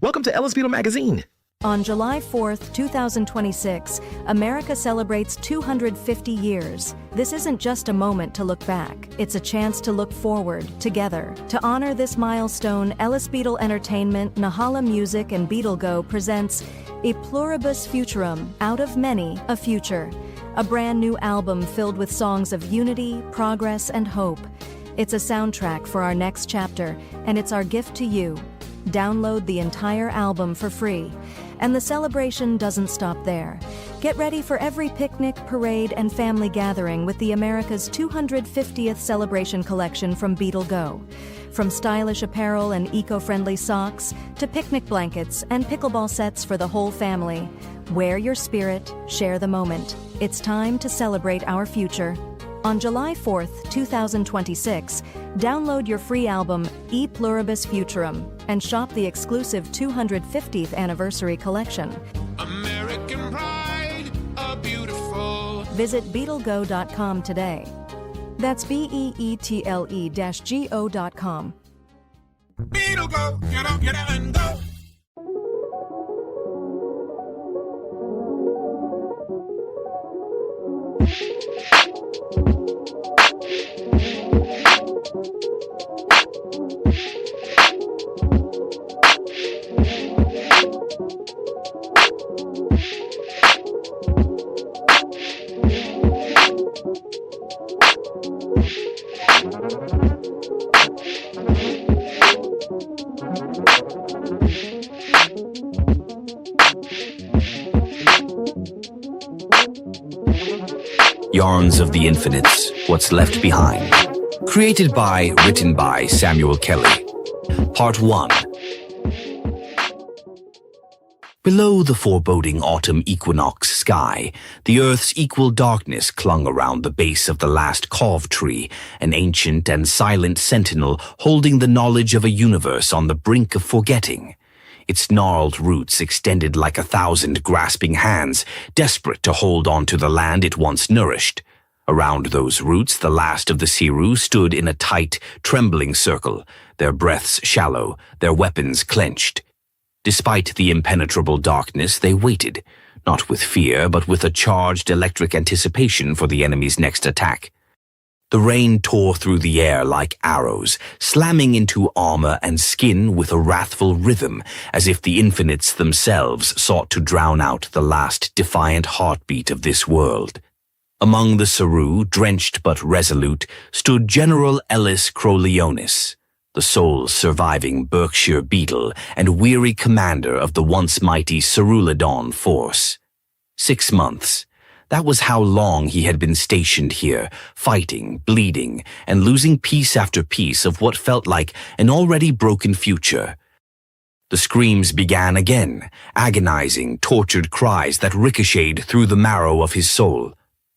Welcome to Ellis Beetle Magazine. On July 4th, 2026, America celebrates 250 years. This isn't just a moment to look back, it's a chance to look forward, together. To honor this milestone, Ellis Beetle Entertainment, Nahala Music, and Beetle-Go presents a PLURIBUS FUTURUM, Out of Many, a Future. A brand new album filled with songs of unity, progress, and hope. It's a soundtrack for our next chapter, and it's our gift to you. Download the entire album for free. And the celebration doesn't stop there. Get ready for every picnic, parade, and family gathering with the America's 250th celebration collection from Beetle-Go. From stylish apparel and eco-friendly socks to picnic blankets and pickleball sets for the whole family. Wear your spirit, share the moment. It's time to celebrate our future. On July 4th, 2026, download your free album, PLURIBUS FUTURUM, and shop the exclusive 250th anniversary collection. American pride, a beautiful. Visit Beetle-Go.com today. That's BEETLE-GO.com. Beetle-Go, get up and go. Yarns of the Infinates, What's Left Behind. Written by Samuel Kelly. Part 1. Below the foreboding autumn equinox sky, the Earth's equal darkness clung around the base of the last cove tree, an ancient and silent sentinel holding the knowledge of a universe on the brink of forgetting. Its gnarled roots extended like 1,000 grasping hands, desperate to hold on to the land it once nourished. Around those roots, the last of the Ceru stood in a tight, trembling circle, their breaths shallow, their weapons clenched. Despite the impenetrable darkness, they waited, not with fear, but with a charged electric anticipation for the enemy's next attack. The rain tore through the air like arrows, slamming into armor and skin with a wrathful rhythm, as if the Infinates themselves sought to drown out the last defiant heartbeat of this world. Among the Ceru, drenched but resolute, stood General Ellis Kroleonis, the sole surviving Berkshire Beetle and weary commander of the once mighty Ceruladon force. 6 months. That was how long he had been stationed here, fighting, bleeding, and losing piece after piece of what felt like an already broken future. The screams began again, agonizing, tortured cries that ricocheted through the marrow of his soul.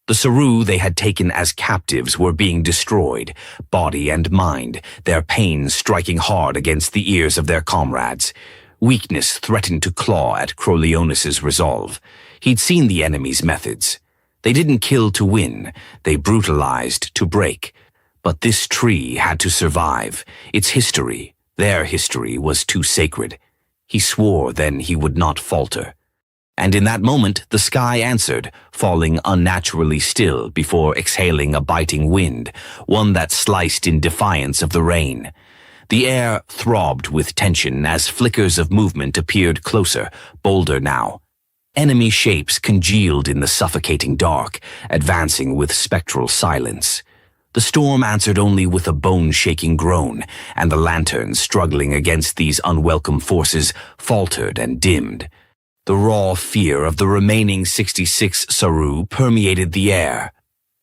The Ceru they had taken as captives were being destroyed, body and mind, their pain striking hard against the ears of their comrades. Weakness threatened to claw at Kroleonis's resolve. He'd seen the enemy's methods. They didn't kill to win, they brutalized to break. But this tree had to survive. Its history, their history, was too sacred. He swore then he would not falter. And in that moment, the sky answered, falling unnaturally still before exhaling a biting wind, one that sliced in defiance of the rain. The air throbbed with tension as flickers of movement appeared closer, bolder now. Enemy shapes congealed in the suffocating dark, advancing with spectral silence. The storm answered only with a bone-shaking groan, and the lanterns struggling against these unwelcome forces faltered and dimmed. The raw fear of the remaining 66 Ceru permeated the air.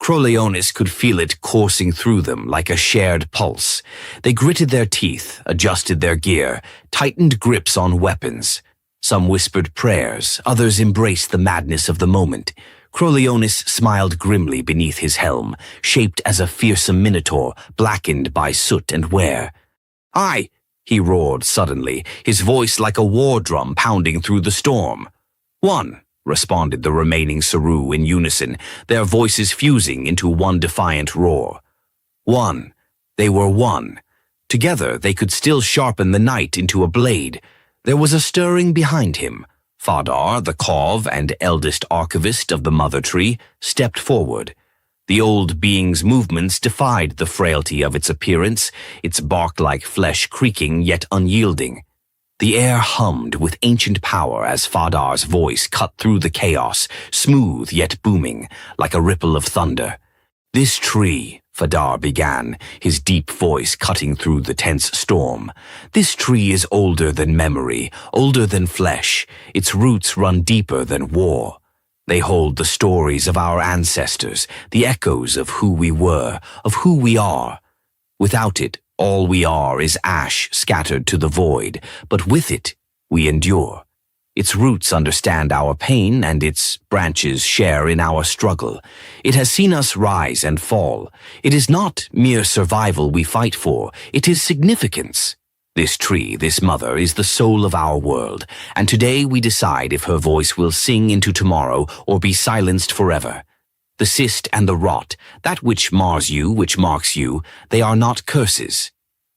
Kroleonis could feel it coursing through them like a shared pulse. They gritted their teeth, adjusted their gear, tightened grips on weapons. Some whispered prayers, others embraced the madness of the moment. Kroleonis smiled grimly beneath his helm, shaped as a fearsome minotaur, blackened by soot and wear. "Aye!" he roared suddenly, his voice like a war drum pounding through the storm. "One," responded the remaining Ceru in unison, their voices fusing into one defiant roar. One. They were one. Together they could still sharpen the night into a blade. There was a stirring behind him. Fadar, the Kov and eldest archivist of the Mother Tree, stepped forward. The old being's movements defied the frailty of its appearance, its bark-like flesh creaking yet unyielding. The air hummed with ancient power as Fadar's voice cut through the chaos, smooth yet booming, like a ripple of thunder. "This tree," Fadar began, his deep voice cutting through the tense storm. "This tree is older than memory, older than flesh. Its roots run deeper than war. They hold the stories of our ancestors, the echoes of who we were, of who we are. Without it, all we are is ash scattered to the void, but with it, we endure. Its roots understand our pain, and its branches share in our struggle. It has seen us rise and fall. It is not mere survival we fight for, it is significance. This tree, this mother, is the soul of our world, and today we decide if her voice will sing into tomorrow or be silenced forever. The cyst and the rot, that which mars you, which marks you, they are not curses.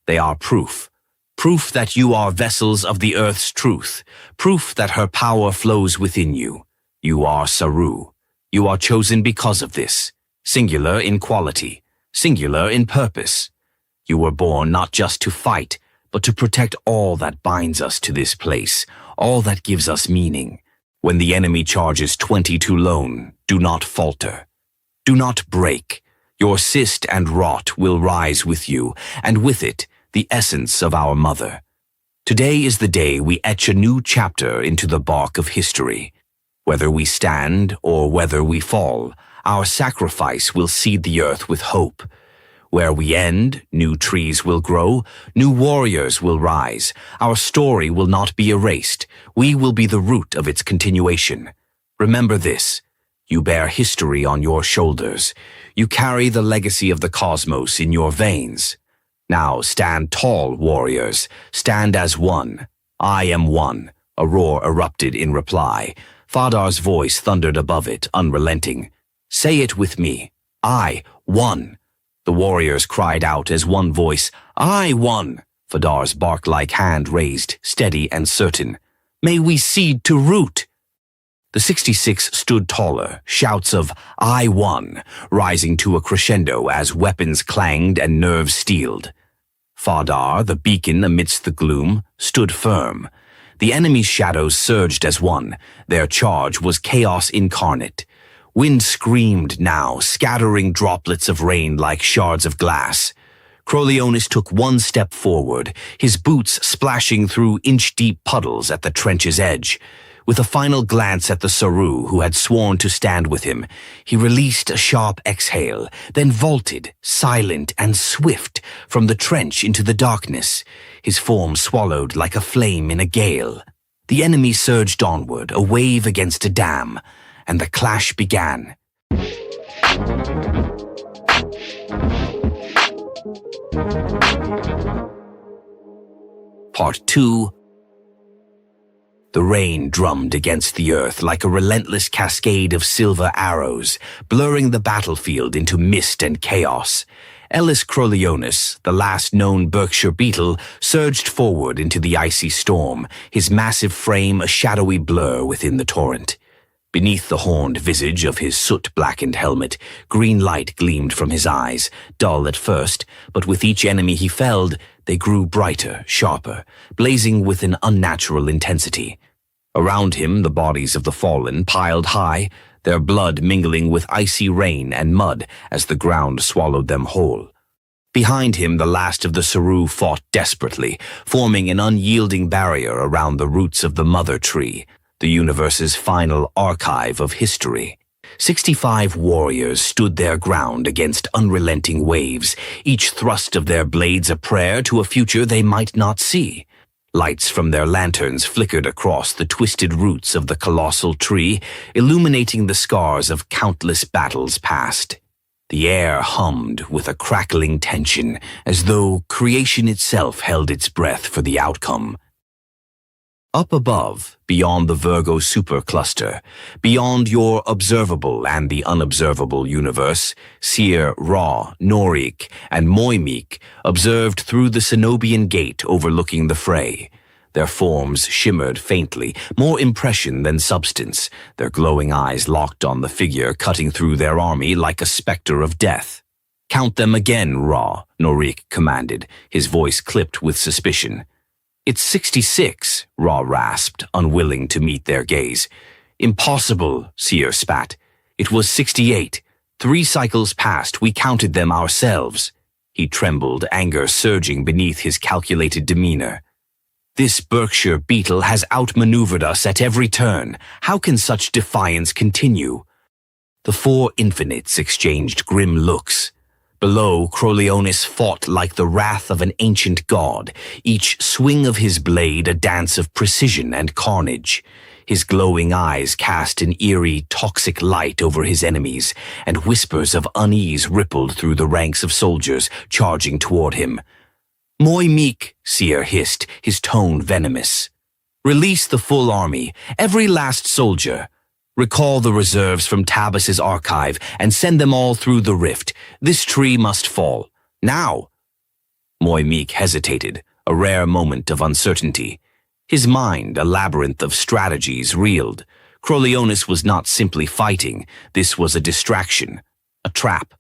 They are proof. Proof that you are vessels of the earth's truth. Proof that her power flows within you. You are Ceru. You are chosen because of this. Singular in quality. Singular in purpose. You were born not just to fight, but to protect all that binds us to this place, all that gives us meaning. When the enemy charges 20 to lone, do not falter. Do not break. Your cyst and rot will rise with you, and with it, the essence of our mother. Today is the day we etch a new chapter into the bark of history. Whether we stand or whether we fall, our sacrifice will seed the earth with hope. Where we end, new trees will grow, new warriors will rise. Our story will not be erased. We will be the root of its continuation. Remember this. You bear history on your shoulders. You carry the legacy of the cosmos in your veins. Now stand tall, warriors. Stand as one. I am one. A roar erupted in reply. Fadar's voice thundered above it, unrelenting. Say it with me. I, one. The warriors cried out as one voice. I won. Fadar's bark-like hand raised, steady and certain. May we seed to root. The 66 stood taller, shouts of I won, rising to a crescendo as weapons clanged and nerves steeled. Fadar, the beacon amidst the gloom, stood firm. The enemy's shadows surged as one. Their charge was chaos incarnate. Wind screamed now, scattering droplets of rain like shards of glass. Kroleonis took one step forward, his boots splashing through inch-deep puddles at the trench's edge. With a final glance at the Ceru who had sworn to stand with him, he released a sharp exhale, then vaulted, silent and swift, from the trench into the darkness, his form swallowed like a flame in a gale. The enemy surged onward, a wave against a dam, and the clash began. Part 2. The rain drummed against the earth like a relentless cascade of silver arrows, blurring the battlefield into mist and chaos. Ellis Kroleonis, the last known Berkshire beetle, surged forward into the icy storm, his massive frame a shadowy blur within the torrent. Beneath the horned visage of his soot-blackened helmet, green light gleamed from his eyes, dull at first, but with each enemy he felled, they grew brighter, sharper, blazing with an unnatural intensity. Around him, the bodies of the fallen piled high, their blood mingling with icy rain and mud as the ground swallowed them whole. Behind him, the last of the Ceru fought desperately, forming an unyielding barrier around the roots of the Mother Tree, the universe's final archive of history. 65 warriors stood their ground against unrelenting waves, each thrust of their blades a prayer to a future they might not see. Lights from their lanterns flickered across the twisted roots of the colossal tree, illuminating the scars of countless battles past. The air hummed with a crackling tension, as though creation itself held its breath for the outcome. Up above, beyond the Virgo supercluster, beyond your observable and the unobservable universe, Seer, Ra, Norik, and Moimik observed through the Cenobian gate overlooking the fray. Their forms shimmered faintly, more impression than substance, their glowing eyes locked on the figure cutting through their army like a specter of death. "Count them again, Ra," Norik commanded, his voice clipped with suspicion. "It's 66, Ra rasped, unwilling to meet their gaze. "Impossible," Seer spat. "It was 68. 3 cycles past, we counted them ourselves." He trembled, anger surging beneath his calculated demeanor. "This Berkshire beetle has outmaneuvered us at every turn. How can such defiance continue?" The 4 Infinates exchanged grim looks. Below, Kroleonis fought like the wrath of an ancient god, each swing of his blade a dance of precision and carnage. His glowing eyes cast an eerie, toxic light over his enemies, and whispers of unease rippled through the ranks of soldiers charging toward him. "Moi Meek," Seer hissed, his tone venomous. "Release the full army, every last soldier. Recall the reserves from Tabas's archive and send them all through the rift. This tree must fall. Now!" Moi Meek hesitated, a rare moment of uncertainty. His mind, a labyrinth of strategies, reeled. Kroleonis was not simply fighting. This was a distraction, a trap.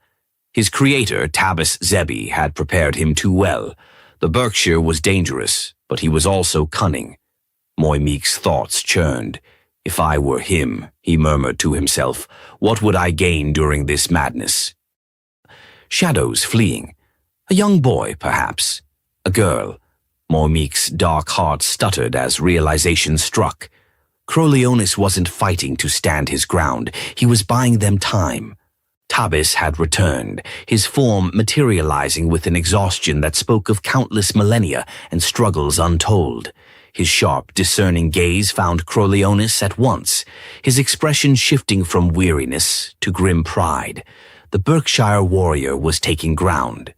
His creator, Tabas Zebi, had prepared him too well. The Berkshire was dangerous, but he was also cunning. Moi Meek's thoughts churned. "If I were him," he murmured to himself, "what would I gain during this madness?" Shadows fleeing. A young boy, perhaps. A girl. Moi Meek's dark heart stuttered as realization struck. Kroleonis wasn't fighting to stand his ground. He was buying them time. Tabas had returned, his form materializing with an exhaustion that spoke of countless millennia and struggles untold. His sharp, discerning gaze found Kroleonis at once, his expression shifting from weariness to grim pride. The Berkshire warrior was taking ground.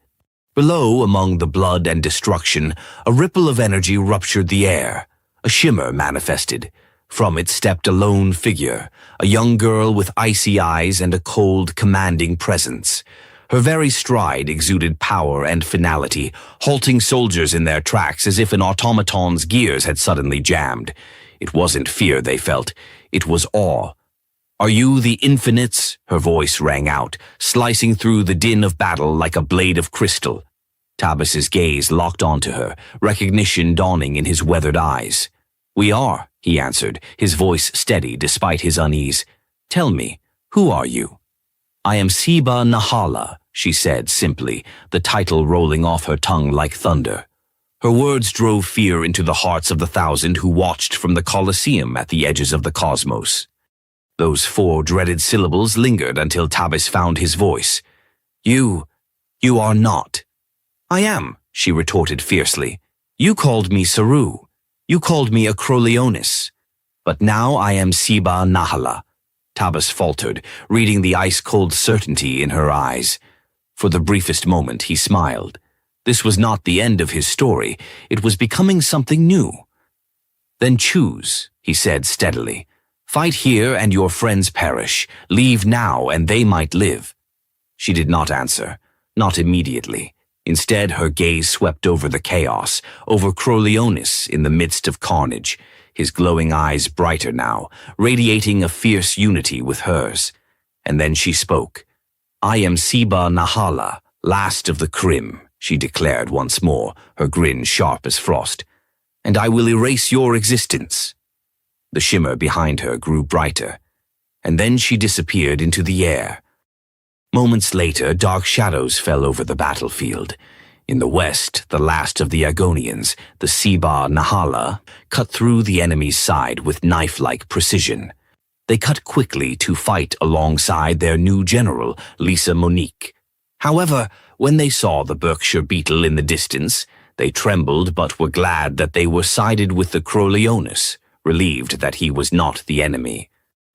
Below, among the blood and destruction, a ripple of energy ruptured the air. A shimmer manifested. From it stepped a lone figure, a young girl with icy eyes and a cold, commanding presence. Her very stride exuded power and finality, halting soldiers in their tracks as if an automaton's gears had suddenly jammed. It wasn't fear they felt, it was awe. "Are you the Infinates?" her voice rang out, slicing through the din of battle like a blade of crystal. Tabas's gaze locked onto her, recognition dawning in his weathered eyes. "We are," he answered, his voice steady despite his unease. "Tell me, who are you?" "I am Siba Nahala," she said simply, the title rolling off her tongue like thunder. Her words drove fear into the hearts of the 1,000 who watched from the Colosseum at the edges of the cosmos. Those 4 dreaded syllables lingered until Tabas found his voice. You are not." "I am," she retorted fiercely. "You called me Ceru. You called me a Kroleonis. But now I am Siba Nahala." Tabas faltered, reading the ice-cold certainty in her eyes. For the briefest moment, he smiled. This was not the end of his story. It was becoming something new. "Then choose," he said steadily. "Fight here and your friends perish. Leave now and they might live." She did not answer, not immediately. Instead, her gaze swept over the chaos, over Kroleonis in the midst of carnage, his glowing eyes brighter now, radiating a fierce unity with hers. And then she spoke. "I am Siba Nahala, last of the Krim," she declared once more, her grin sharp as frost. "And I will erase your existence." The shimmer behind her grew brighter, and then she disappeared into the air. Moments later, dark shadows fell over the battlefield. In the west, the last of the Agonians, the Siba Nahala, cut through the enemy's side with knife-like precision. They cut quickly to fight alongside their new general, Lisa Monique. However, when they saw the Berkshire beetle in the distance, they trembled but were glad that they were sided with the Kroleonis, relieved that he was not the enemy.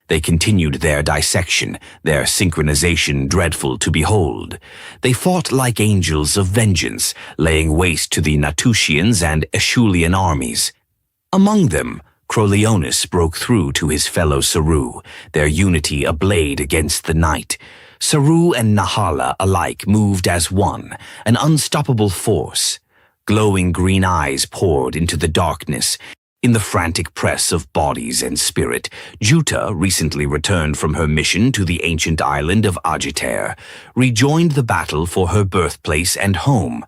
They continued their dissection, their synchronization dreadful to behold. They fought like angels of vengeance, laying waste to the Natusians and Eschulian armies. Among them, Kroleonis broke through to his fellow Ceru, their unity ablaze against the night. Ceru and Nahala alike moved as one, an unstoppable force. Glowing green eyes poured into the darkness. In the frantic press of bodies and spirit, Juta, recently returned from her mission to the ancient island of Agitair, rejoined the battle for her birthplace and home.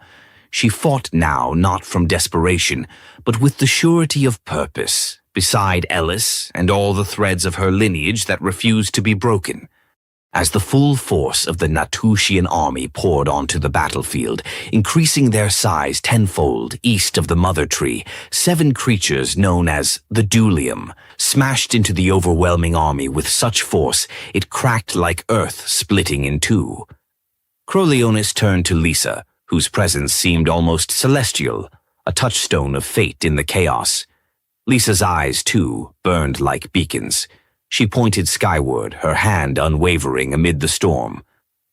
She fought now not from desperation, but with the surety of purpose, beside Ellis and all the threads of her lineage that refused to be broken. As the full force of the Natusian army poured onto the battlefield, increasing their size tenfold east of the mother tree, 7 creatures known as the Dulium smashed into the overwhelming army with such force it cracked like earth splitting in two. Kroleonis turned to Lisa, whose presence seemed almost celestial, a touchstone of fate in the chaos. Lisa's eyes, too, burned like beacons. She pointed skyward, her hand unwavering amid the storm.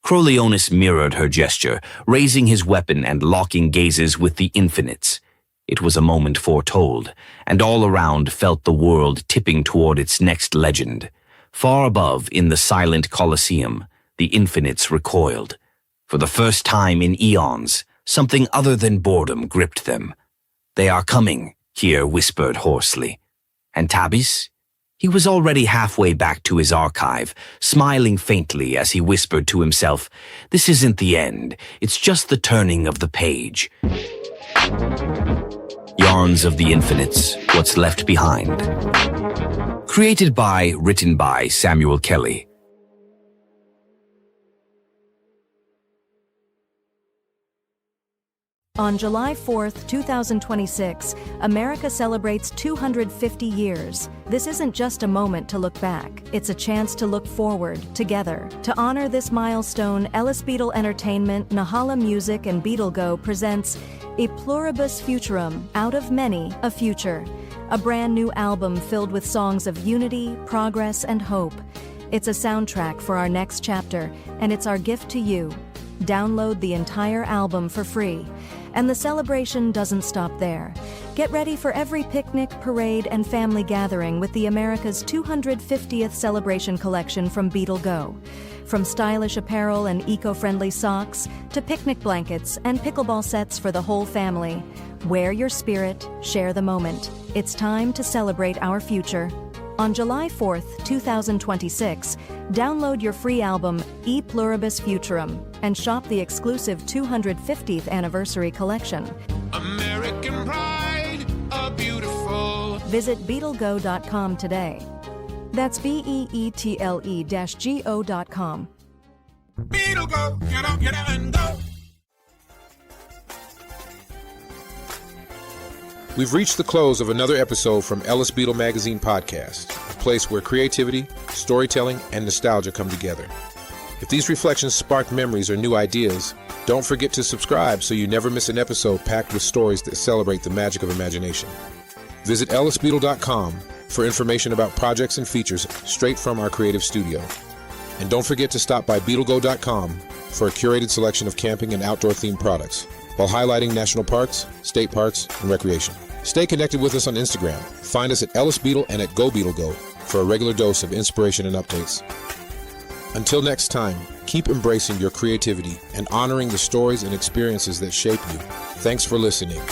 Kroleonis mirrored her gesture, raising his weapon and locking gazes with the Infinates. It was a moment foretold, and all around felt the world tipping toward its next legend. Far above, in the silent Colosseum, the Infinates recoiled. For the first time in eons, something other than boredom gripped them. "They are coming," Kier whispered hoarsely. And Tabis? He was already halfway back to his archive, smiling faintly as he whispered to himself, "This isn't the end, it's just the turning of the page." Yarns of the Infinates, What's Left Behind. Written by Samuel Kelly. On July 4th, 2026, America celebrates 250 years. This isn't just a moment to look back, it's a chance to look forward, together. To honor this milestone, Ellis Beetle Entertainment, Nahala Music, and Beetle-Go presents PLURIBUS FUTURUM, Out of Many, a Future. A brand new album filled with songs of unity, progress, and hope. It's a soundtrack for our next chapter, and it's our gift to you. Download the entire album for free. And the celebration doesn't stop there. Get ready for every picnic, parade, and family gathering with the America's 250th celebration collection from Beetle-Go. From stylish apparel and eco-friendly socks to picnic blankets and pickleball sets for the whole family. Wear your spirit, share the moment. It's time to celebrate our future. On July 4th, 2026, download your free album, PLURIBUS FUTURUM, and shop the exclusive 250th anniversary collection. American pride, a beautiful. Visit Beetle-Go.com today. That's BEETLE-GO.com. Beetle-Go, get up and go. We've reached the close of another episode from Ellis Beetle Magazine Podcast, a place where creativity, storytelling, and nostalgia come together. If these reflections sparked memories or new ideas, don't forget to subscribe so you never miss an episode packed with stories that celebrate the magic of imagination. Visit ellisbeetle.com for information about projects and features straight from our creative studio. And don't forget to stop by Beetle-Go.com for a curated selection of camping and outdoor-themed products, while highlighting national parks, state parks, and recreation. Stay connected with us on Instagram. Find us at Ellis Beetle and at Go Beetle-Go for a regular dose of inspiration and updates. Until next time, keep embracing your creativity and honoring the stories and experiences that shape you. Thanks for listening.